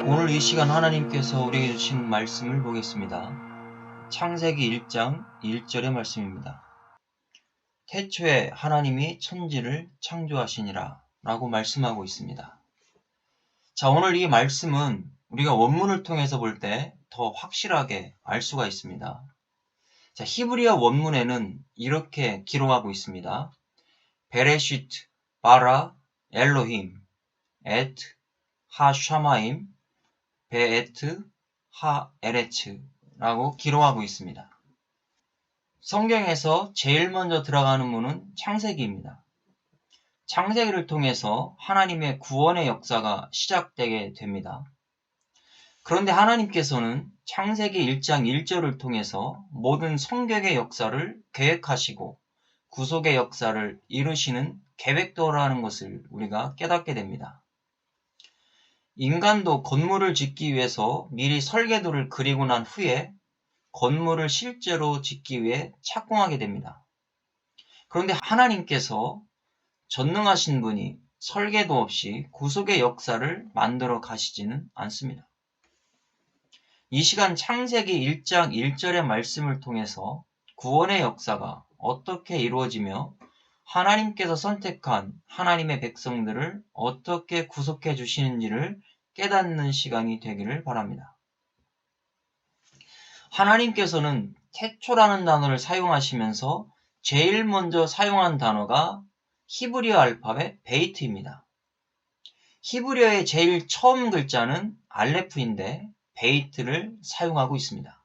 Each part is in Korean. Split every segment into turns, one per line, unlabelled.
오늘 이 시간 하나님께서 우리에게 주신 말씀을 보겠습니다. 창세기 1장 1절의 말씀입니다. 태초에 하나님이 천지를 창조하시니라 라고 말씀하고 있습니다. 자, 오늘 이 말씀은 우리가 원문을 통해서 볼 때 더 확실하게 알 수가 있습니다. 자, 히브리어 원문에는 이렇게 기록하고 있습니다. 베레시트 바라 엘로힘 에트 하샤마임 베에트 하 에레츠라고 기록하고 있습니다. 성경에서 제일 먼저 들어가는 문은 창세기입니다. 창세기를 통해서 하나님의 구원의 역사가 시작되게 됩니다. 그런데 하나님께서는 창세기 1장 1절을 통해서 모든 성경의 역사를 계획하시고 구속의 역사를 이루시는 계획도라는 것을 우리가 깨닫게 됩니다. 인간도 건물을 짓기 위해서 미리 설계도를 그리고 난 후에 건물을 실제로 짓기 위해 착공하게 됩니다. 그런데 하나님께서 전능하신 분이 설계도 없이 구속의 역사를 만들어 가시지는 않습니다. 이 시간 창세기 1장 1절의 말씀을 통해서 구원의 역사가 어떻게 이루어지며 하나님께서 선택한 하나님의 백성들을 어떻게 구속해 주시는지를 깨닫는 시간이 되기를 바랍니다. 하나님께서는 태초라는 단어를 사용하시면서 제일 먼저 사용한 단어가 히브리어 알파벳 베이트입니다. 히브리어의 제일 처음 글자는 알레프인데 베이트를 사용하고 있습니다.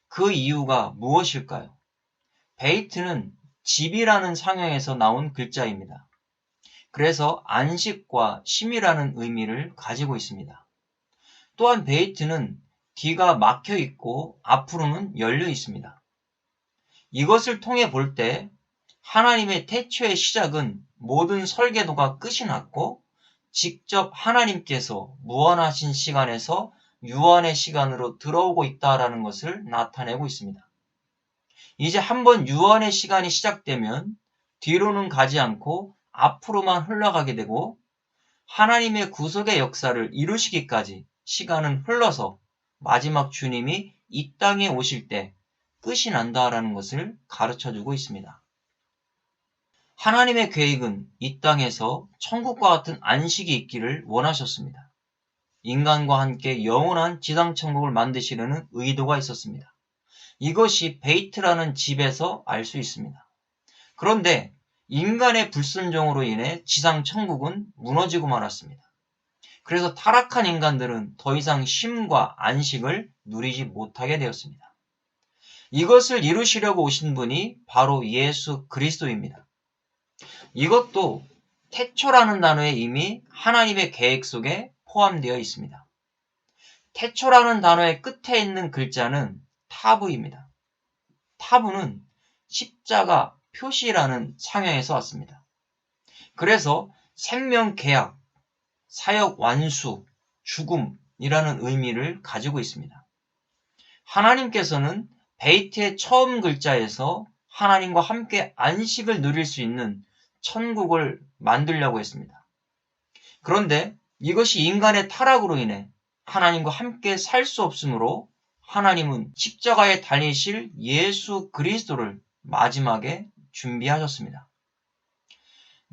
그 이유가 무엇일까요? 베이트는 집이라는 상형에서 나온 글자입니다. 그래서 안식과 쉼이라는 의미를 가지고 있습니다. 또한 베이트는 뒤가 막혀 있고 앞으로는 열려 있습니다. 이것을 통해 볼 때 하나님의 태초의 시작은 모든 설계도가 끝이 났고 직접 하나님께서 무한하신 시간에서 유한의 시간으로 들어오고 있다라는 것을 나타내고 있습니다. 이제 한번 유한의 시간이 시작되면 뒤로는 가지 않고 앞으로만 흘러가게 되고 하나님의 구속의 역사를 이루시기까지 시간은 흘러서 마지막 주님이 이 땅에 오실 때 끝이 난다라는 것을 가르쳐주고 있습니다. 하나님의 계획은 이 땅에서 천국과 같은 안식이 있기를 원하셨습니다. 인간과 함께 영원한 지상천국을 만드시려는 의도가 있었습니다. 이것이 베이트라는 집에서 알 수 있습니다. 그런데 인간의 불순종으로 인해 지상천국은 무너지고 말았습니다. 그래서 타락한 인간들은 더 이상 쉼과 안식을 누리지 못하게 되었습니다. 이것을 이루시려고 오신 분이 바로 예수 그리스도입니다. 이것도 태초라는 단어에 이미 하나님의 계획 속에 포함되어 있습니다. 태초라는 단어의 끝에 있는 글자는 타브입니다. 타브는 십자가 표시라는 상형에서 왔습니다. 그래서 생명 계약, 사역 완수, 죽음이라는 의미를 가지고 있습니다. 하나님께서는 베이트의 처음 글자에서 하나님과 함께 안식을 누릴 수 있는 천국을 만들려고 했습니다. 그런데 이것이 인간의 타락으로 인해 하나님과 함께 살 수 없으므로 하나님은 십자가에 달리실 예수 그리스도를 마지막에 준비하셨습니다.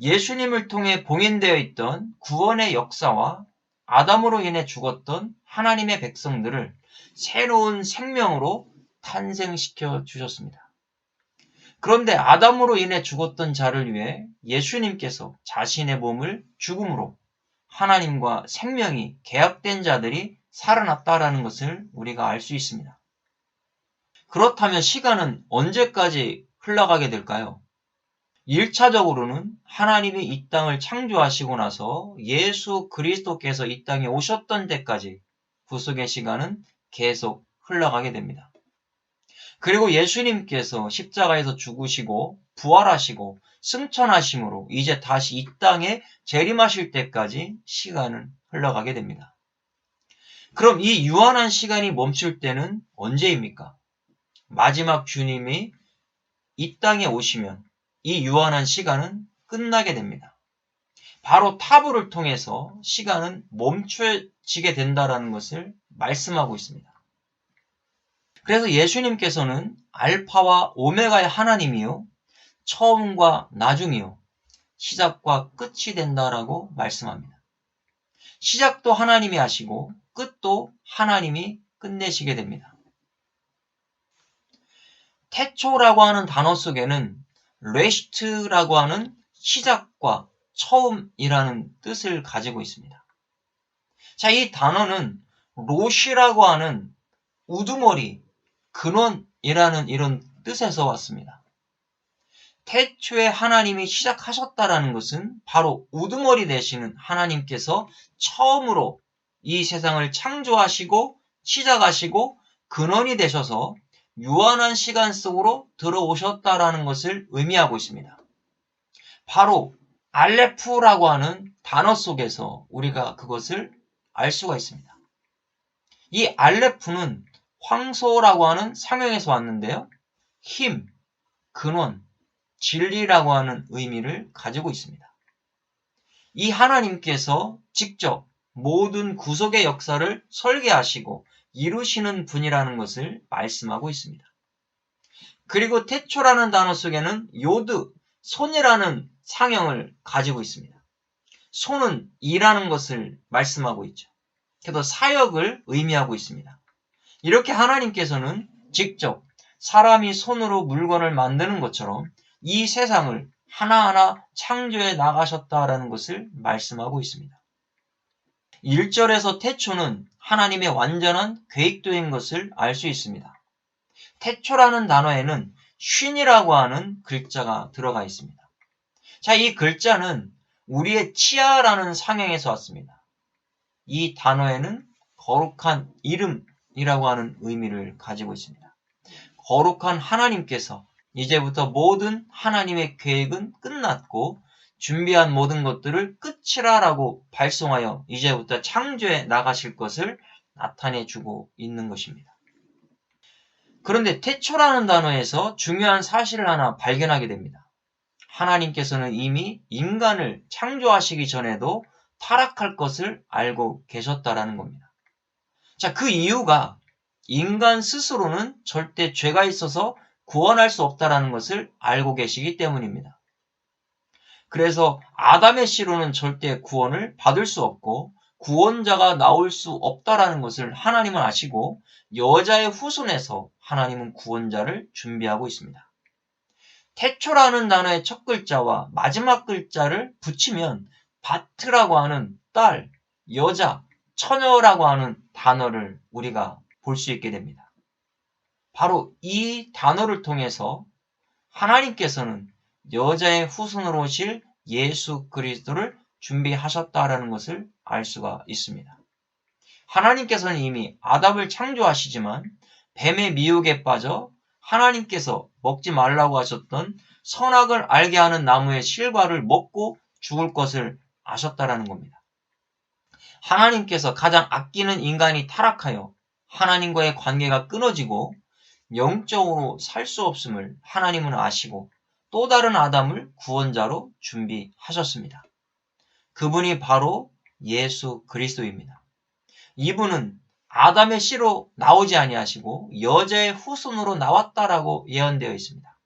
예수님을 통해 봉인되어 있던 구원의 역사와 아담으로 인해 죽었던 하나님의 백성들을 새로운 생명으로 탄생시켜 주셨습니다. 그런데 아담으로 인해 죽었던 자를 위해 예수님께서 자신의 몸을 죽음으로 하나님과 생명이 계약된 자들이 살아났다라는 것을 우리가 알 수 있습니다. 그렇다면 시간은 언제까지 흘러가게 될까요? 1차적으로는 하나님이 이 땅을 창조하시고 나서 예수 그리스도께서 이 땅에 오셨던 때까지 구속의 시간은 계속 흘러가게 됩니다. 그리고 예수님께서 십자가에서 죽으시고 부활하시고 승천하심으로 이제 다시 이 땅에 재림하실 때까지 시간은 흘러가게 됩니다. 그럼 이 유한한 시간이 멈출 때는 언제입니까? 마지막 주님이 이 땅에 오시면 이 유한한 시간은 끝나게 됩니다. 바로 타부를 통해서 시간은 지게 된다라는 것을 말씀하고 있습니다. 그래서 예수님께서는 알파와 오메가의 하나님이요, 처음과 나중이요, 시작과 끝이 된다라고 말씀합니다. 시작도 하나님이 하시고 끝도 하나님이 끝내시게 됩니다. 태초라고 하는 단어 속에는 레시트라고 하는 시작과 처음이라는 뜻을 가지고 있습니다. 자, 이 단어는 로시라고 하는 우두머리, 근원이라는 이런 뜻에서 왔습니다. 태초에 하나님이 시작하셨다라는 것은 바로 우두머리 되시는 하나님께서 처음으로 이 세상을 창조하시고 시작하시고 근원이 되셔서 유한한 시간 속으로 들어오셨다라는 것을 의미하고 있습니다. 바로 알레프라고 하는 단어 속에서 우리가 그것을 알 수가 있습니다. 이 알레프는 황소라고 하는 상형에서 왔는데요. 힘, 근원, 진리라고 하는 의미를 가지고 있습니다. 이 하나님께서 직접 모든 구속의 역사를 설계하시고 이루시는 분이라는 것을 말씀하고 있습니다. 그리고 태초라는 단어 속에는 요드, 손이라는 상형을 가지고 있습니다. 손은 일하는 것을 말씀하고 있죠. 그래서 사역을 의미하고 있습니다. 이렇게 하나님께서는 직접 사람이 손으로 물건을 만드는 것처럼 이 세상을 하나하나 창조해 나가셨다라는 것을 말씀하고 있습니다. 1절에서 태초는 하나님의 완전한 계획도인 것을 알 수 있습니다. 태초라는 단어에는 쉰이라고 하는 글자가 들어가 있습니다. 자, 이 글자는 우리의 치아라는 상형에서 왔습니다. 이 단어에는 거룩한 이름이라고 하는 의미를 가지고 있습니다. 거룩한 하나님께서 이제부터 모든 하나님의 계획은 끝났고 준비한 모든 것들을 끝이라라고 발송하여 이제부터 창조해 나가실 것을 나타내주고 있는 것입니다. 그런데 태초라는 단어에서 중요한 사실을 하나 발견하게 됩니다. 하나님께서는 이미 인간을 창조하시기 전에도 타락할 것을 알고 계셨다라는 겁니다. 자, 그 이유가 인간 스스로는 절대 죄가 있어서 구원할 수 없다라는 것을 알고 계시기 때문입니다. 그래서 아담의 씨로는 절대 구원을 받을 수 없고 구원자가 나올 수 없다라는 것을 하나님은 아시고 여자의 후손에서 하나님은 구원자를 준비하고 있습니다. 태초라는 단어의 첫 글자와 마지막 글자를 붙이면 바트라고 하는 딸, 여자, 처녀라고 하는 단어를 우리가 볼 수 있게 됩니다. 바로 이 단어를 통해서 하나님께서는 여자의 후손으로 오실 예수 그리스도를 준비하셨다라는 것을 알 수가 있습니다. 하나님께서는 이미 아담을 창조하시지만 뱀의 미혹에 빠져 하나님께서 먹지 말라고 하셨던 선악을 알게 하는 나무의 실과를 먹고 죽을 것을 아셨다라는 겁니다. 하나님께서 가장 아끼는 인간이 타락하여 하나님과의 관계가 끊어지고 영적으로 살 수 없음을 하나님은 아시고 또 다른 아담을 구원자로 준비하셨습니다. 그분이 바로 예수 그리스도입니다. 이분은 아담의 씨로 나오지 아니하시고 여자의 후손으로 나왔다라고 예언되어 있습니다.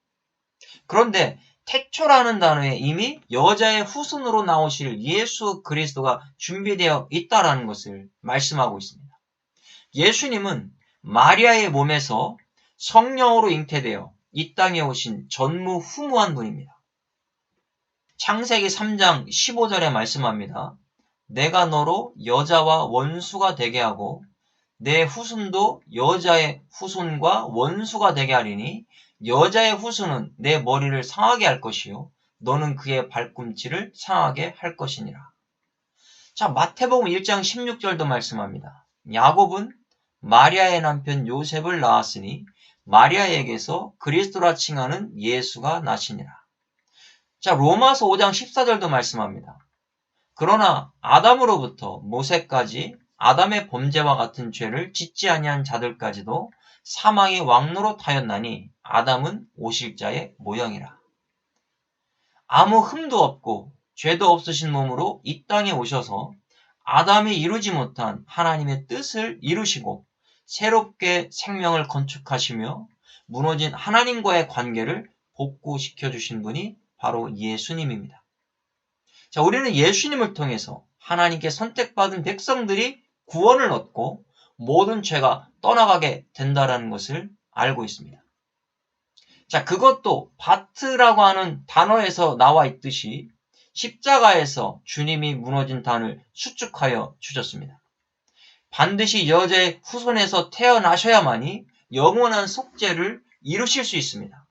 그런데 태초라는 단어에 이미 여자의 후손으로 나오실 예수 그리스도가 준비되어 있다라는 것을 말씀하고 있습니다. 예수님은 마리아의 몸에서 성령으로 잉태되어 이 땅에 오신 전무후무한 분입니다. 창세기 3장 15절에 말씀합니다. 내가 너로 여자와 원수가 되게 하고 내 후손도 여자의 후손과 원수가 되게 하리니 여자의 후손은 내 머리를 상하게 할 것이요 너는 그의 발꿈치를 상하게 할 것이니라. 자, 마태복음 1장 16절도 말씀합니다. 야곱은 마리아의 남편 요셉을 낳았으니 마리아에게서 그리스도라 칭하는 예수가 나시니라. 자, 로마서 5장 14절도 말씀합니다. 그러나 아담으로부터 모세까지 아담의 범죄와 같은 죄를 짓지 아니한 자들까지도 사망의 왕노릇하였나니 아담은 오실자의 모형이라. 아무 흠도 없고 죄도 없으신 몸으로 이 땅에 오셔서 아담이 이루지 못한 하나님의 뜻을 이루시고 새롭게 생명을 건축하시며 무너진 하나님과의 관계를 복구시켜 주신 분이 바로 예수님입니다. 자, 우리는 예수님을 통해서 하나님께 선택받은 백성들이 구원을 얻고 모든 죄가 떠나가게 된다는 것을 알고 있습니다. 자, 그것도 바트라고 하는 단어에서 나와 있듯이 십자가에서 주님이 무너진 단을 수축하여 주셨습니다. 반드시 여자의 후손에서 태어나셔야만이 영원한 속죄를 이루실 수 있습니다.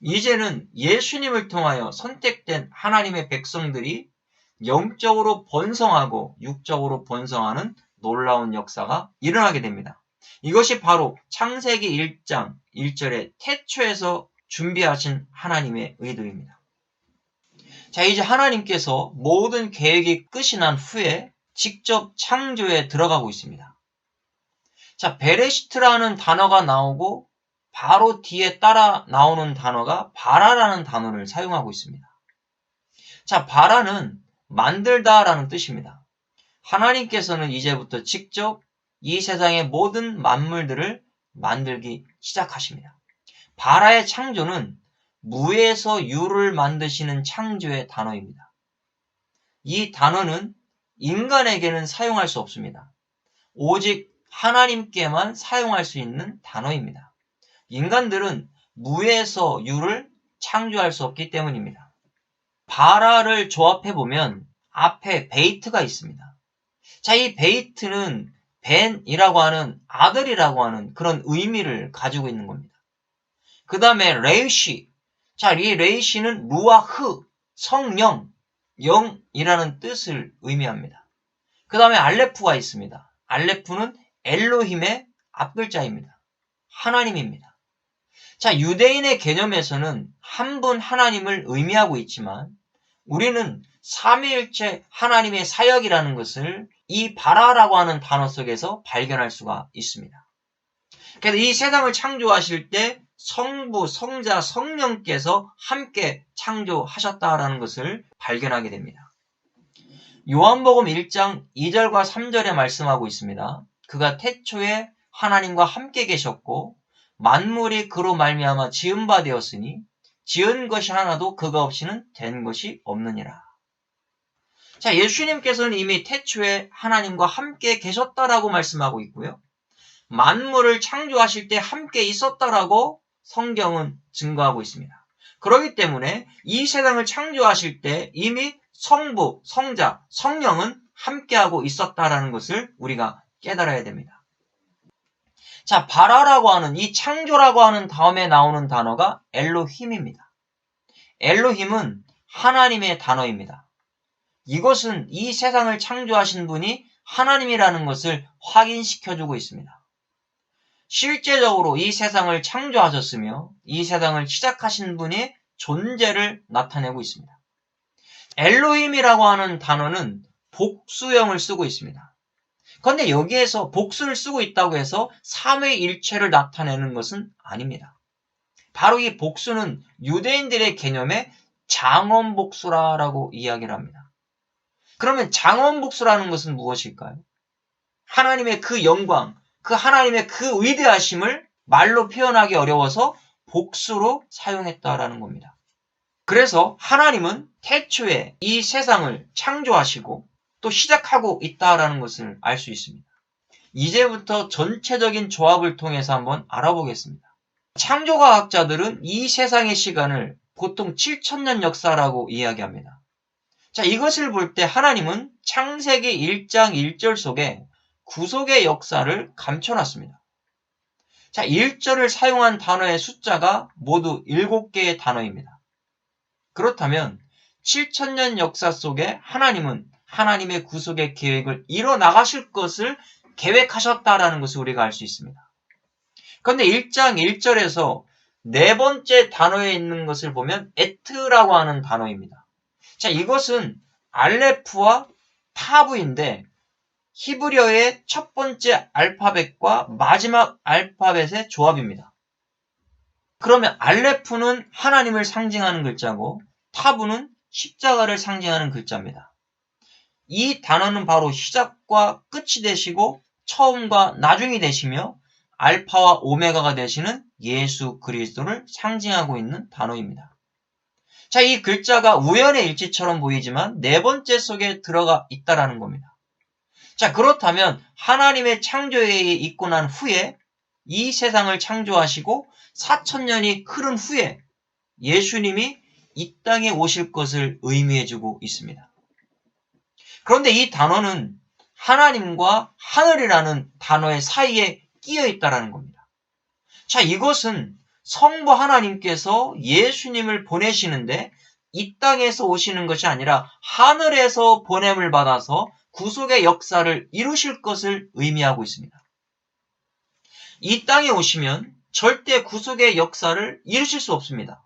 이제는 예수님을 통하여 선택된 하나님의 백성들이 영적으로 번성하고 육적으로 번성하는 놀라운 역사가 일어나게 됩니다. 이것이 바로 창세기 1장 1절의 태초에서 준비하신 하나님의 의도입니다. 자, 이제 하나님께서 모든 계획이 끝이 난 후에 직접 창조에 들어가고 있습니다. 자, 베레시트라는 단어가 나오고 바로 뒤에 따라 나오는 단어가 바라라는 단어를 사용하고 있습니다. 자, 바라는 만들다라는 뜻입니다. 하나님께서는 이제부터 직접 이 세상의 모든 만물들을 만들기 시작하십니다. 바라의 창조는 무에서 유를 만드시는 창조의 단어입니다. 이 단어는 인간에게는 사용할 수 없습니다. 오직 하나님께만 사용할 수 있는 단어입니다. 인간들은 무에서 유를 창조할 수 없기 때문입니다. 바라를 조합해보면 앞에 베이트가 있습니다. 자, 이 베이트는 벤이라고 하는 아들이라고 하는 그런 의미를 가지고 있는 겁니다. 그 다음에 레이시. 자, 이 레이시는 루아흐, 성령, 영이라는 뜻을 의미합니다. 그 다음에 알레프가 있습니다. 알레프는 엘로힘의 앞글자입니다. 하나님입니다. 자, 유대인의 개념에서는 한 분 하나님을 의미하고 있지만 우리는 삼위일체 하나님의 사역이라는 것을 이 바라라고 하는 단어 속에서 발견할 수가 있습니다. 그래서 이 세상을 창조하실 때 성부, 성자, 성령께서 함께 창조하셨다라는 것을 발견하게 됩니다. 요한복음 1장 2절과 3절에 말씀하고 있습니다. 그가 태초에 하나님과 함께 계셨고 만물이 그로 말미암아 지은 바 되었으니 지은 것이 하나도 그가 없이는 된 것이 없느니라. 자, 예수님께서는 이미 태초에 하나님과 함께 계셨다라고 말씀하고 있고요. 만물을 창조하실 때 함께 있었다라고 성경은 증거하고 있습니다. 그렇기 때문에 이 세상을 창조하실 때 이미 성부, 성자, 성령은 함께하고 있었다라는 것을 우리가 깨달아야 됩니다. 자, 바라라고 하는 이 창조라고 하는 다음에 나오는 단어가 엘로힘입니다. 엘로힘은 하나님의 단어입니다. 이것은 이 세상을 창조하신 분이 하나님이라는 것을 확인시켜주고 있습니다. 실제적으로 이 세상을 창조하셨으며 이 세상을 시작하신 분의 존재를 나타내고 있습니다. 엘로힘이라고 하는 단어는 복수형을 쓰고 있습니다. 그런데 여기에서 복수를 쓰고 있다고 해서 삼위일체를 나타내는 것은 아닙니다. 바로 이 복수는 유대인들의 개념에 장원복수라고 이야기를 합니다. 그러면 장원복수라는 것은 무엇일까요? 하나님의 그 영광, 그 하나님의 그 위대하심을 말로 표현하기 어려워서 복수로 사용했다라는 겁니다. 그래서 하나님은 태초에 이 세상을 창조하시고 또 시작하고 있다라는 것을 알 수 있습니다. 이제부터 전체적인 조합을 통해서 한번 알아보겠습니다. 창조과학자들은 이 세상의 시간을 보통 7,000년 역사라고 이야기합니다. 자, 이것을 볼 때 하나님은 창세기 1장 1절 속에 구속의 역사를 감춰놨습니다. 자, 1절을 사용한 단어의 숫자가 모두 7개의 단어입니다. 그렇다면 7,000년 역사 속에 하나님은 하나님의 구속의 계획을 이뤄나가실 것을 계획하셨다라는 것을 우리가 알 수 있습니다. 그런데 1장 1절에서 네 번째 단어에 있는 것을 보면 에트라고 하는 단어입니다. 자, 이것은 알레프와 타브인데 히브리어의 첫 번째 알파벳과 마지막 알파벳의 조합입니다. 그러면 알레프는 하나님을 상징하는 글자고 타브는 십자가를 상징하는 글자입니다. 이 단어는 바로 시작과 끝이 되시고 처음과 나중이 되시며 알파와 오메가가 되시는 예수 그리스도를 상징하고 있는 단어입니다. 자, 이 글자가 우연의 일치처럼 보이지만 네 번째 속에 들어가 있다라는 겁니다. 자, 그렇다면 하나님의 창조에 있고 난 후에 이 세상을 창조하시고 4,000년이 흐른 후에 예수님이 이 땅에 오실 것을 의미해주고 있습니다. 그런데 이 단어는 하나님과 하늘이라는 단어의 사이에 끼어 있다라는 겁니다. 자, 이것은 성부 하나님께서 예수님을 보내시는데 이 땅에서 오시는 것이 아니라 하늘에서 보냄을 받아서 구속의 역사를 이루실 것을 의미하고 있습니다. 이 땅에 오시면 절대 구속의 역사를 이루실 수 없습니다.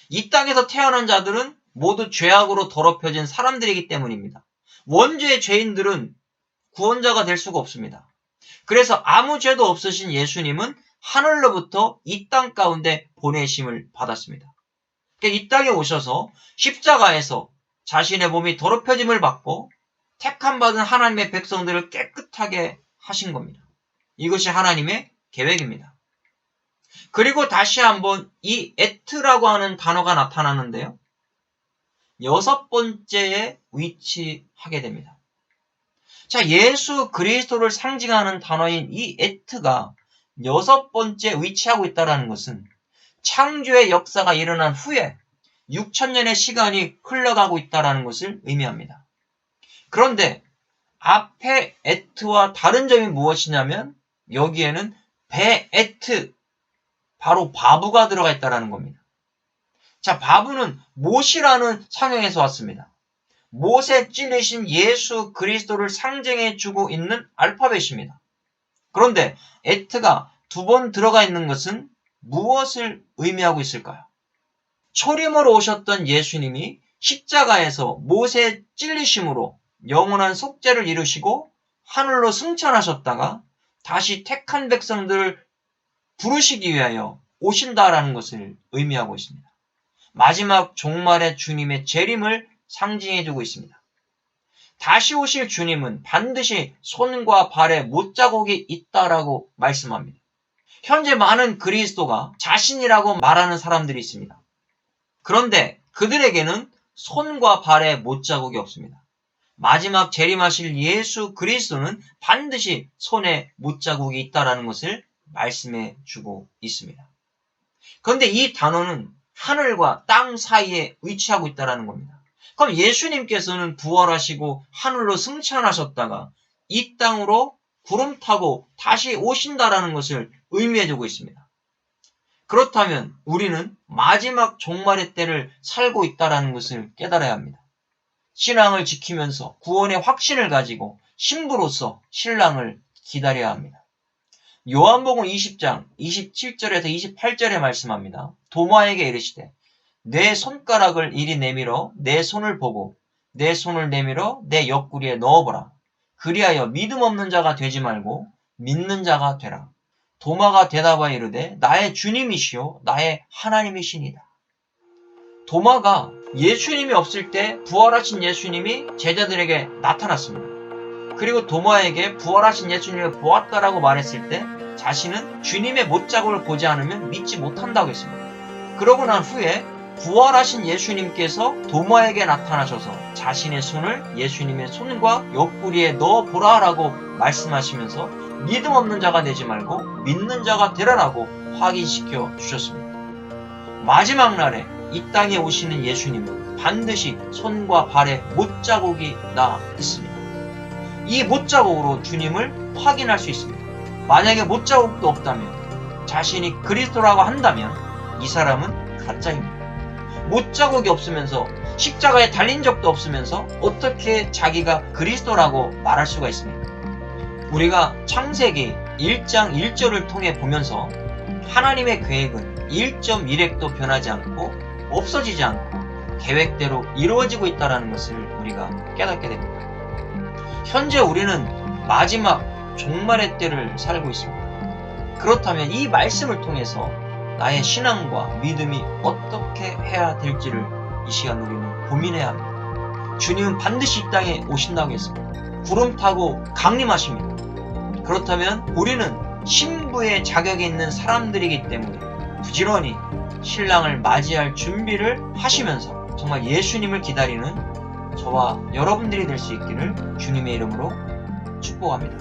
이 땅에서 태어난 자들은 모두 죄악으로 더럽혀진 사람들이기 때문입니다. 원죄의 죄인들은 구원자가 될 수가 없습니다. 그래서 아무 죄도 없으신 예수님은 하늘로부터 이 땅 가운데 보내심을 받았습니다. 이 땅에 오셔서 십자가에서 자신의 몸이 더럽혀짐을 받고 택함받은 하나님의 백성들을 깨끗하게 하신 겁니다. 이것이 하나님의 계획입니다. 그리고 다시 한번 이 에트라고 하는 단어가 나타나는데요. 6번째에 위치하게 됩니다. 자, 예수 그리스도를 상징하는 단어인 이 에트가 6번째 위치하고 있다는 것은 창조의 역사가 일어난 후에 6,000년의 시간이 흘러가고 있다는 것을 의미합니다. 그런데 앞에 에트와 다른 점이 무엇이냐면 여기에는 베에트, 바로 바브가 들어가 있다는 겁니다. 자, 바브는 못이라는 상형에서 왔습니다. 못에 찔리신 예수 그리스도를 상징해주고 있는 알파벳입니다. 그런데 에트가 2번 들어가 있는 것은 무엇을 의미하고 있을까요? 초림으로 오셨던 예수님이 십자가에서 못에 찔리심으로 영원한 속죄를 이루시고 하늘로 승천하셨다가 다시 택한 백성들을 부르시기 위하여 오신다라는 것을 의미하고 있습니다. 마지막 종말의 주님의 재림을 상징해주고 있습니다. 다시 오실 주님은 반드시 손과 발에 못자국이 있다라고 말씀합니다. 현재 많은 그리스도가 자신이라고 말하는 사람들이 있습니다. 그런데 그들에게는 손과 발에 못자국이 없습니다. 마지막 재림하실 예수 그리스도는 반드시 손에 못자국이 있다라는 것을 말씀해 주고 있습니다. 그런데 이 단어는 하늘과 땅 사이에 위치하고 있다는 겁니다. 그럼 예수님께서는 부활하시고 하늘로 승천하셨다가 이 땅으로 구름 타고 다시 오신다라는 것을 의미해주고 있습니다. 그렇다면 우리는 마지막 종말의 때를 살고 있다는 것을 깨달아야 합니다. 신앙을 지키면서 구원의 확신을 가지고 신부로서 신랑을 기다려야 합니다. 요한복음 20장 27절에서 28절에 말씀합니다. 도마에게 이르시되 내 손가락을 이리 내밀어 내 손을 보고 내 손을 내밀어 내 옆구리에 넣어보라. 그리하여 믿음 없는 자가 되지 말고 믿는 자가 되라. 도마가 대답하여 이르되 나의 주님이시요 나의 하나님이시니이다. 도마가 예수님이 없을 때 부활하신 예수님이 제자들에게 나타났습니다. 그리고 도마에게 부활하신 예수님을 보았다라고 말했을 때 자신은 주님의 못자국을 보지 않으면 믿지 못한다고 했습니다. 그러고 난 후에 부활하신 예수님께서 도마에게 나타나셔서 자신의 손을 예수님의 손과 옆구리에 넣어보라라고 말씀하시면서 믿음 없는 자가 되지 말고 믿는 자가 되라라고 확인시켜 주셨습니다. 마지막 날에 이 땅에 오시는 예수님은 반드시 손과 발에 못자국이 나 있습니다. 이 못자국으로 주님을 확인할 수 있습니다. 만약에 못자국도 없다면 자신이 그리스도라고 한다면 이 사람은 가짜입니다. 못자국이 없으면서 십자가에 달린 적도 없으면서 어떻게 자기가 그리스도라고 말할 수가 있습니까? 우리가 창세기 1장 1절을 통해 보면서 하나님의 계획은 1.1획도 변하지 않고 없어지지 않고 계획대로 이루어지고 있다는 것을 우리가 깨닫게 됩니다. 현재 우리는 마지막 종말의 때를 살고 있습니다. 그렇다면 이 말씀을 통해서 나의 신앙과 믿음이 어떻게 해야 될지를 이 시간 우리는 고민해야 합니다. 주님은 반드시 이 땅에 오신다고 했습니다. 구름 타고 강림하십니다. 그렇다면 우리는 신부의 자격이 있는 사람들이기 때문에 부지런히 신랑을 맞이할 준비를 하시면서 정말 예수님을 기다리는 저와 여러분들이 될 수 있기를 주님의 이름으로 축복합니다.